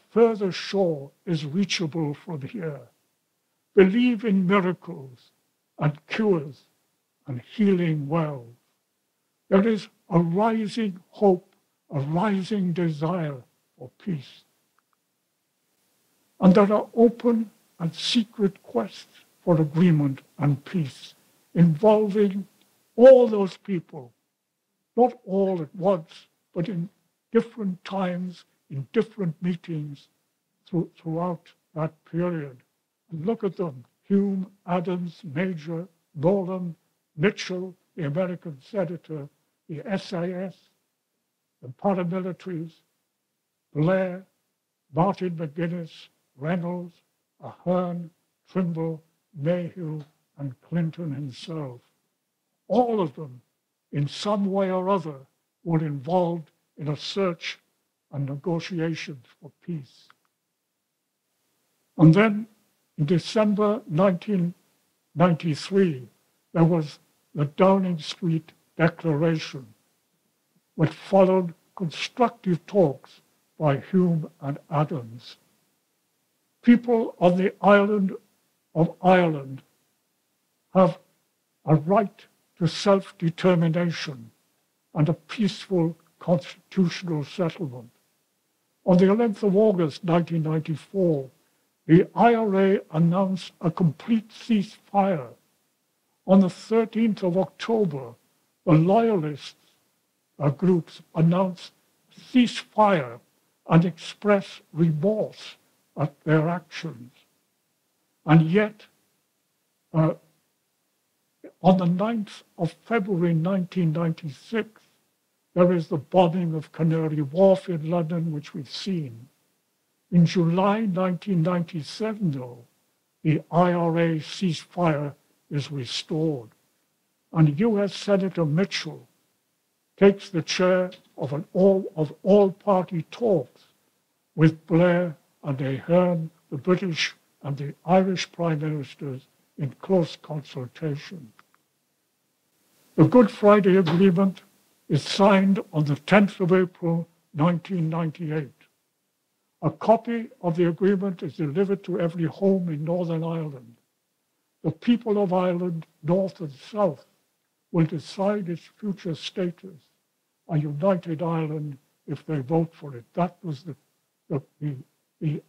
further shore is reachable from here. Believe in miracles and cures and healing wells. There is a rising hope, a rising desire for peace. And there are open and secret quests for agreement and peace, involving all those people, not all at once, but in different times, in different meetings throughout that period. And look at them: Hume, Adams, Major, Nolan, Mitchell, the American senator, the SAS, the paramilitaries, Blair, Martin McGuinness, Reynolds, Ahern, Trimble, Mayhew, and Clinton himself. All of them, in some way or other, were involved in a search and negotiations for peace. And then, in December 1993, there was the Downing Street Declaration, which followed constructive talks by Hume and Adams. People on the island of Ireland have a right to self-determination and a peaceful constitutional settlement. On the 11th of August 1994, the IRA announced a complete ceasefire. On the 13th of October, the loyalist groups announced ceasefire and expressed remorse at their actions. And yet, on the 9th of February 1996, there is the bombing of Canary Wharf in London, which we've seen. In July 1997, though, the IRA ceasefire is restored. And US Senator Mitchell takes the chair of all-party talks with Blair and Ahern, the British and the Irish Prime Ministers, in close consultation. The Good Friday Agreement is signed on the 10th of April, 1998. A copy of the agreement is delivered to every home in Northern Ireland. The people of Ireland, North and South, will decide its future status, a united Ireland, if they vote for it. That was the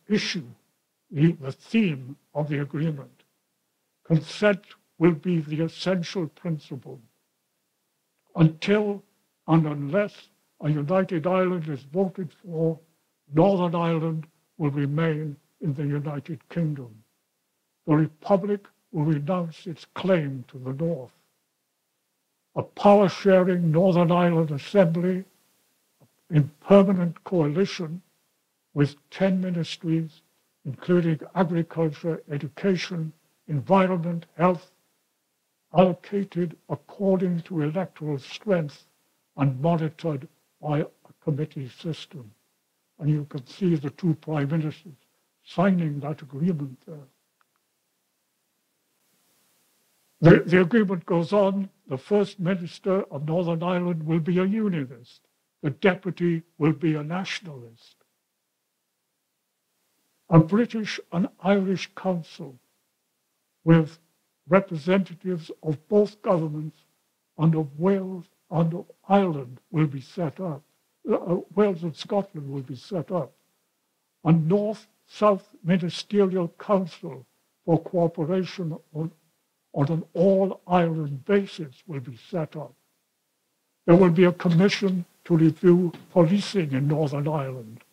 issue, the theme of the agreement. Consent will be the essential principle. Until and unless a united Ireland is voted for, Northern Ireland will remain in the United Kingdom. The Republic will renounce its claim to the North. A power-sharing Northern Ireland Assembly in permanent coalition with 10 ministries, including agriculture, education, environment, health, allocated according to electoral strength and monitored by a committee system. And you can see the two prime ministers signing that agreement there. The agreement goes on. The First Minister of Northern Ireland will be a unionist. The Deputy will be a nationalist. A British and Irish Council with representatives of both governments and of Wales and of Ireland will be set up. Wales and Scotland will be set up. A North-South Ministerial Council for cooperation on an all-Ireland basis will be set up. There will be a commission to review policing in Northern Ireland.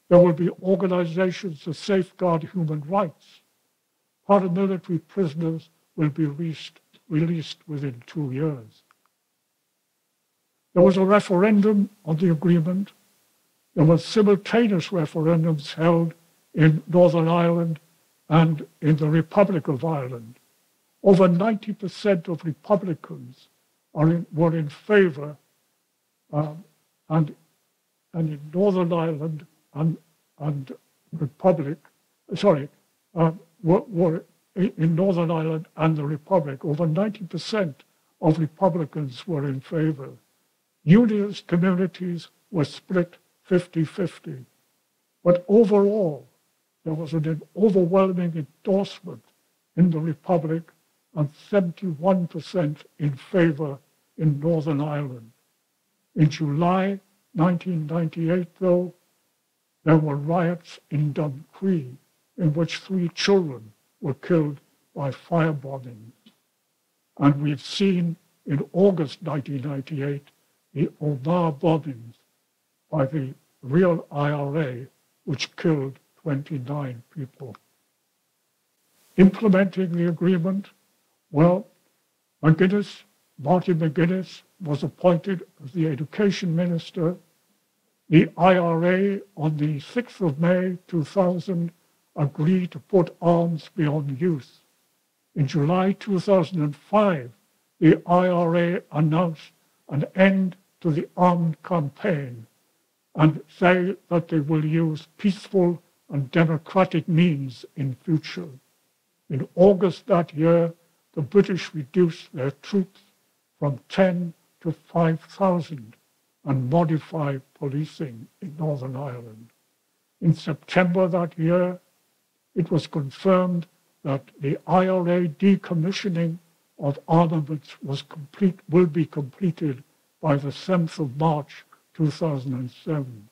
There will be organizations to safeguard human rights. Paramilitary prisoners will be released within 2 years. There was a referendum on the agreement. There were simultaneous referendums held in Northern Ireland and in the Republic of Ireland. Over 90% of Republicans were in favor, and in Northern Ireland and Republic, were in Northern Ireland and the Republic, over 90% of Republicans were in favor. Unionist communities were split 50-50. But overall, there was an overwhelming endorsement in the Republic and 71% in favor in Northern Ireland. In July 1998, though, there were riots in Duncree in which 3 children were killed by firebombing. And we've seen in August 1998 the Omagh bombings by the real IRA, which killed 29 people. Implementing the agreement, well, Martin McGuinness was appointed as the education minister. The IRA on the 6th of May 2000 agreed to put arms beyond use. In July 2005, the IRA announced an end to the armed campaign and say that they will use peaceful and democratic means in future. In August that year, the British reduced their troops from 10 to 5,000 and modified policing in Northern Ireland. In September that year, it was confirmed that the IRA decommissioning of armaments will be completed by the 7th of March 2007.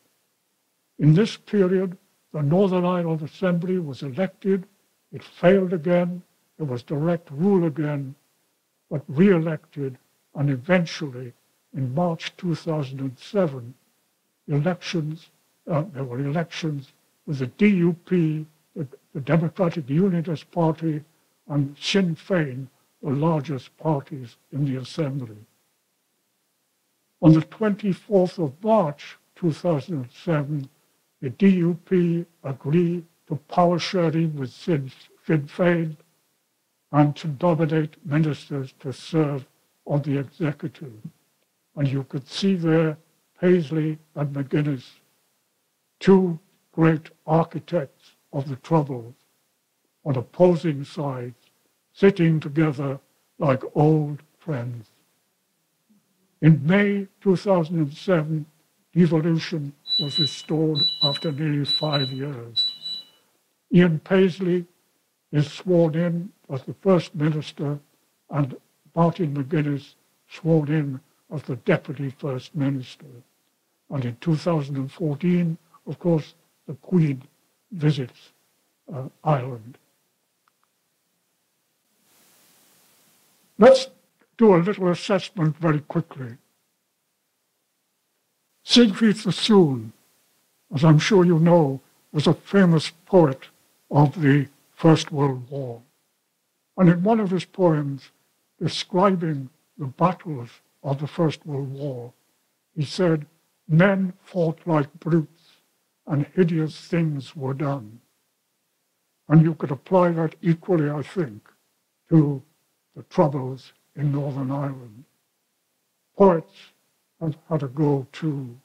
In this period, the Northern Ireland Assembly was elected, it failed again, there was direct rule again, but re-elected, and eventually, in March 2007, there were elections with the DUP, the Democratic Unionist Party, and Sinn Féin, the largest parties in the Assembly. On the 24th of March 2007, the DUP agreed to power sharing with Sinn Féin and to nominate ministers to serve on the executive. And you could see there Paisley and McGuinness, two great architects of the Troubles, on opposing sides, sitting together like old friends. In May 2007, devolution was restored after nearly 5 years. Ian Paisley is sworn in as the First Minister and Martin McGuinness sworn in as the Deputy First Minister. And in 2014, of course, the Queen visits Ireland. Let's do a little assessment very quickly. Siegfried Sassoon, as I'm sure you know, was a famous poet of the First World War. And in one of his poems describing the battles of the First World War, he said, "Men fought like brutes and hideous things were done." And you could apply that equally, I think, to the Troubles in Northern Ireland. Poets have had a go too.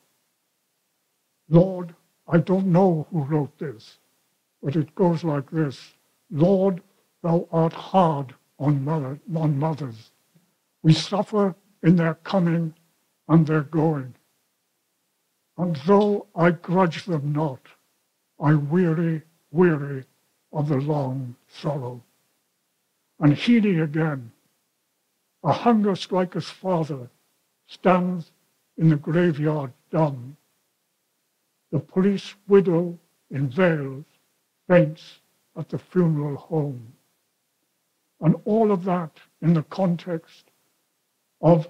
Lord, I don't know who wrote this, but it goes like this. Lord, thou art hard on mothers. We suffer in their coming and their going. And though I grudge them not, I weary of the long sorrow. And Heaney again, a hunger-striker's father stands in the graveyard dumb. The police widow in Wales faints at the funeral home. And all of that in the context of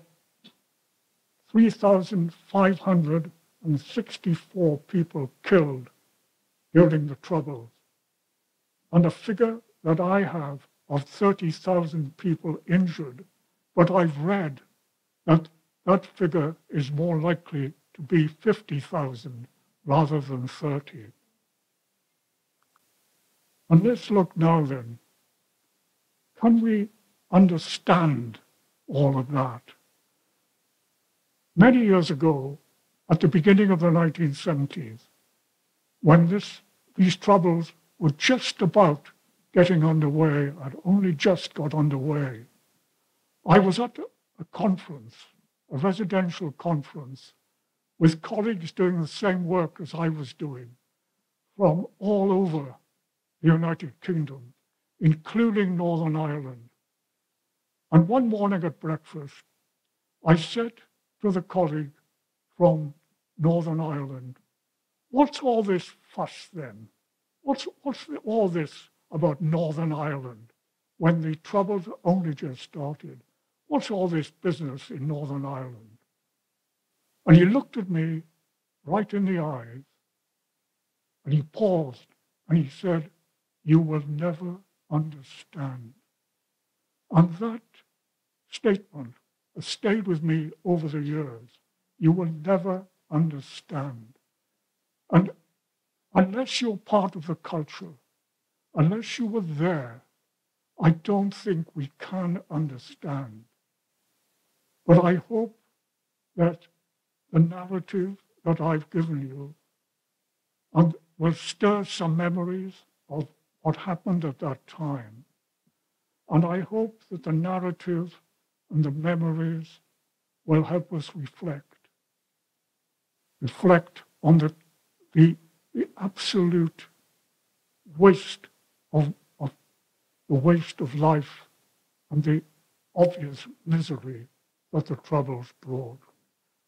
3,564 people killed during the Troubles, and a figure that I have of 30,000 people injured, but I've read that that figure is more likely to be 50,000 rather than 30. And let's look now then, can we understand all of that? Many years ago, at the beginning of the 1970s, when these troubles were just about getting underway, had only just got underway, I was at a conference, a residential conference, with colleagues doing the same work as I was doing from all over the United Kingdom, including Northern Ireland. And one morning at breakfast, I said to the colleague from Northern Ireland, what's all this fuss then? What's all this about Northern Ireland when the Troubles only just started? What's all this business in Northern Ireland? And he looked at me right in the eyes, and he paused, and he said, you will never understand. And that statement has stayed with me over the years. You will never understand. And unless you're part of the culture, unless you were there, I don't think we can understand. But I hope that the narrative that I've given you will stir some memories of what happened at that time. And I hope that the narrative and the memories will help us reflect on the absolute waste of the waste of life and the obvious misery that the Troubles brought.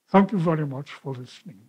Thank you very much for listening.